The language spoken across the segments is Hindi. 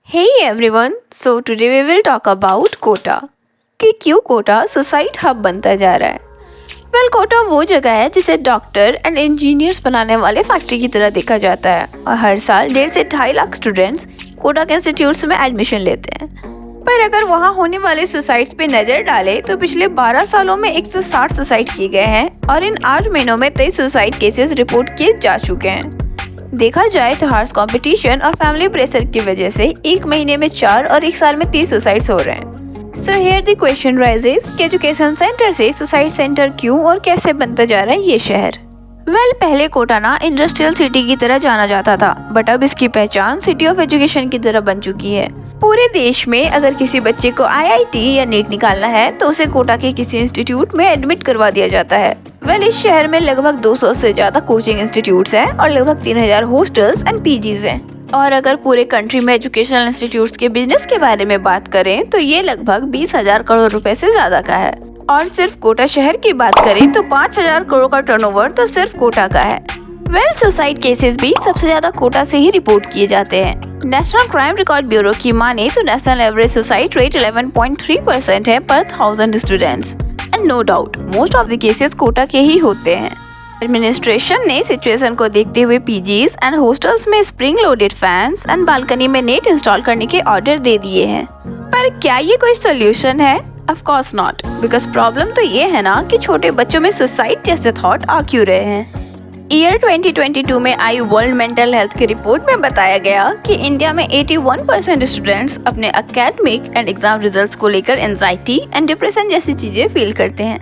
Hey everyone, so today we will talk about Kota कि क्यों कोटा सुसाइड हब बनता जा रहा है। कोटा वो जगह है जिसे डॉक्टर एंड इंजीनियर्स बनाने वाले फैक्ट्री की तरह देखा जाता है और हर साल 1.5 से 2.5 लाख स्टूडेंट्स कोटा के इंस्टीट्यूट्स में एडमिशन लेते हैं। पर अगर वहाँ होने वाले सुसाइड्स पे नज़र डाले तो पिछले 12 सालों में 160 सुसाइड किए गए हैं और इन 8 महीनों में 23 सुसाइड केसेस रिपोर्ट किए जा चुके हैं। देखा जाए तो हार्श कंपटीशन और फैमिली प्रेशर की वजह से एक महीने में 4 और एक साल में 30 सुसाइड्स हो रहे हैं। So here the question rises कि एजुकेशन सेंटर से सुसाइड सेंटर क्यों और कैसे बनता जा रहा है ये शहर। पहले कोटा ना इंडस्ट्रियल सिटी की तरह जाना जाता था, बट अब इसकी पहचान सिटी ऑफ एजुकेशन की तरह बन चुकी है। पूरे देश में अगर किसी बच्चे को IIT या नीट निकालना है तो उसे कोटा के किसी इंस्टीट्यूट में एडमिट करवा दिया जाता है। इस शहर में लगभग 200 से ज्यादा कोचिंग इंस्टीट्यूट्स हैं और लगभग 3000 हॉस्टल्स एंड PGs हैं। और अगर पूरे कंट्री में एजुकेशनल इंस्टीट्यूट्स के बिजनेस के बारे में बात करें तो ये लगभग 20,000 करोड़ रुपए से ज्यादा का है। और सिर्फ कोटा शहर की बात करें तो 5,000 करोड़ का टर्नओवर तो सिर्फ कोटा का है। सुसाइड केसेस भी सबसे ज्यादा कोटा से ही रिपोर्ट किए जाते हैं। नेशनल क्राइम रिकॉर्ड ब्यूरो की माने तो नेशनल एवरेज सुसाइड रेट 11.3% है पर 1000 students and no doubt most of the cases Kota के ही होते हैं। एडमिनिस्ट्रेशन ने सिचुएशन को देखते हुए PGs एंड हॉस्टल्स में spring loaded fans and balcony में नेट इंस्टॉल करने के ऑर्डर दे दिए हैं। पर क्या ये कोई सोल्यूशन है? Of course not, because problem तो ये है ना कि छोटे बच्चों में सुसाइड जैसे थॉट आ क्यों रहे हैं। ईयर 2022 में आई वर्ल्ड मेंटल हेल्थ की रिपोर्ट में बताया गया कि इंडिया में 81% स्टूडेंट्स अपने एकेडमिक एंड एग्जाम रिजल्ट्स को लेकर एंजाइटी एंड डिप्रेशन जैसी चीज़ें फील करते हैं।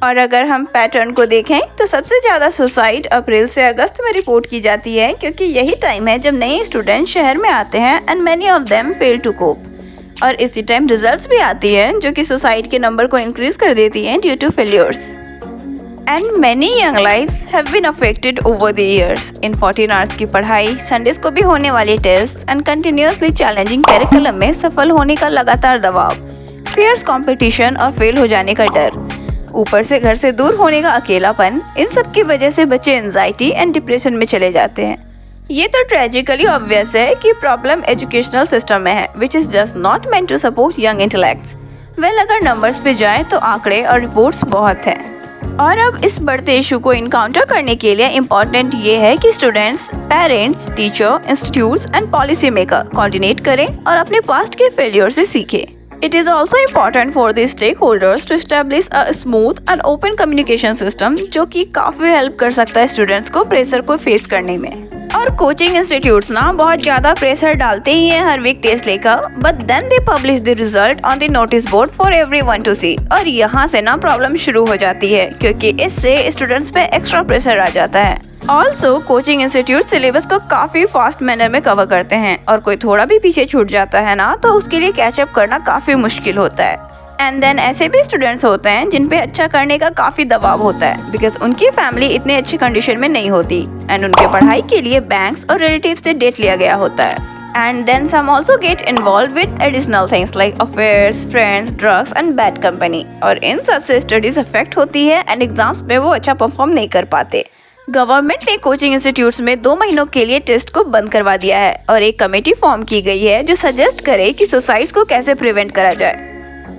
और अगर हम पैटर्न को देखें तो सबसे ज़्यादा सुसाइड अप्रैल से अगस्त में रिपोर्ट की जाती है, क्योंकि यही टाइम है जब नए स्टूडेंट शहर में आते हैं and many of them fail to cope. और इसी टाइम रिजल्ट्स भी आती हैं जो कि सुसाइड के नंबर को इंक्रीज कर देती हैं due to failures. And many young lives have been affected over the years in 14 hours की पढ़ाई, संडेज को भी होने वाले test and continuously challenging curriculum में सफल होने का लगातार दबाव, फियर्स कंपटीशन और फेल हो जाने का डर, ऊपर से घर से दूर होने का अकेलापन, इन सब की वजह से बच्चे एंजाइटी एंड डिप्रेशन में चले जाते हैं। ये तो ट्रेजिकली ऑब्वियस है कि प्रॉब्लम एजुकेशनल सिस्टम में है which is just not meant to support young intellects. अगर नंबर्स पे जाएं तो आंकड़े और रिपोर्ट्स बहुत हैं। और अब इस बढ़ते इशू को इनकाउंटर करने के लिए इम्पोर्टेंट ये है कि students, parents, teacher, institutes and policy maker coordinate करें और अपने पास्ट के फेलियर से सीखें। It is also important for the stakeholders to establish a smooth and open communication system जो कि काफ़ी हेल्प कर सकता है स्टूडेंट्स को प्रेशर को फेस करने में। और कोचिंग इंस्टीट्यूट्स ना बहुत ज़्यादा प्रेशर डालते ही हैं हर वीक टेस्ट लेकर, but then they publish the result on the notice board for everyone to see. और यहाँ से ना प्रॉब्लम शुरू हो जाती है, क्योंकि इससे स्टूडेंट्स पे एक्स्ट्रा प्रेशर आ जाता है। ऑल्सो कोचिंग इंस्टीट्यूट सिलेबस को काफ़ी फास्ट मैनर में कवर करते हैं और कोई थोड़ा भी पीछे छूट जाता है ना तो उसके लिए कैचअप करना काफ़ी मुश्किल होता है। एंड देन ऐसे भी स्टूडेंट्स होते हैं जिन पे अच्छा करने का काफ़ी दबाव होता है, बिकॉज उनकी फैमिली इतने अच्छी कंडीशन में नहीं होती एंड उनके पढ़ाई के लिए बैंक्स और रिलेटिव से डेट लिया गया होता है। And then some also get involve with additional things like affairs, friends, drugs and bad company. और इन सब से स्टडीज अफेक्ट होती है एंड एग्जाम्स में वो अच्छा परफॉर्म नहीं कर पाते। गवर्नमेंट ने कोचिंग इंस्टीट्यूट्स में 2 महीनों के लिए टेस्ट को बंद करवा दिया है और एक कमेटी फॉर्म की गई है जो सजेस्ट करे कि सुसाइड्स को कैसे प्रिवेंट करा जाए।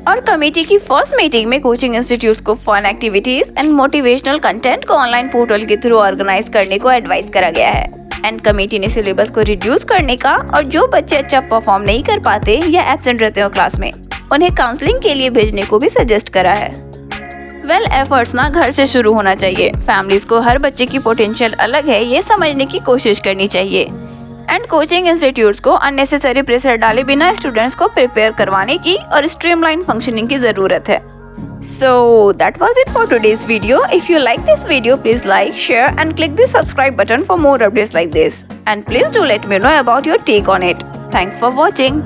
और कमेटी की फर्स्ट मीटिंग में कोचिंग इंस्टीट्यूट्स को fun activities and motivational content को ऑनलाइन पोर्टल के थ्रू ऑर्गेनाइज करने को एडवाइस करा गया है। एंड कमेटी ने सिलेबस को रिड्यूस करने का और जो बच्चे अच्छा परफॉर्म नहीं कर पाते या एब्सेंट रहते हो क्लास में, उन्हें काउंसलिंग के लिए भेजने को भी सजेस्ट करा है। एफर्ट्स ना घर से शुरू होना चाहिए। फैमिलीज को हर बच्चे की पोटेंशियल अलग है ये समझने की कोशिश करनी चाहिए। एंड कोचिंग इंस्टीट्यूट्स को अननेसेसरी प्रेशर डाले बिना स्टूडेंट्स को प्रिपेयर करवाने की और स्ट्रीमलाइन फंक्शनिंग की ज़रूरत है। So that was it for today's video. If you like this video, please like, share and click the subscribe button for more updates like this. And please do let me know about your take on it. Thanks for watching.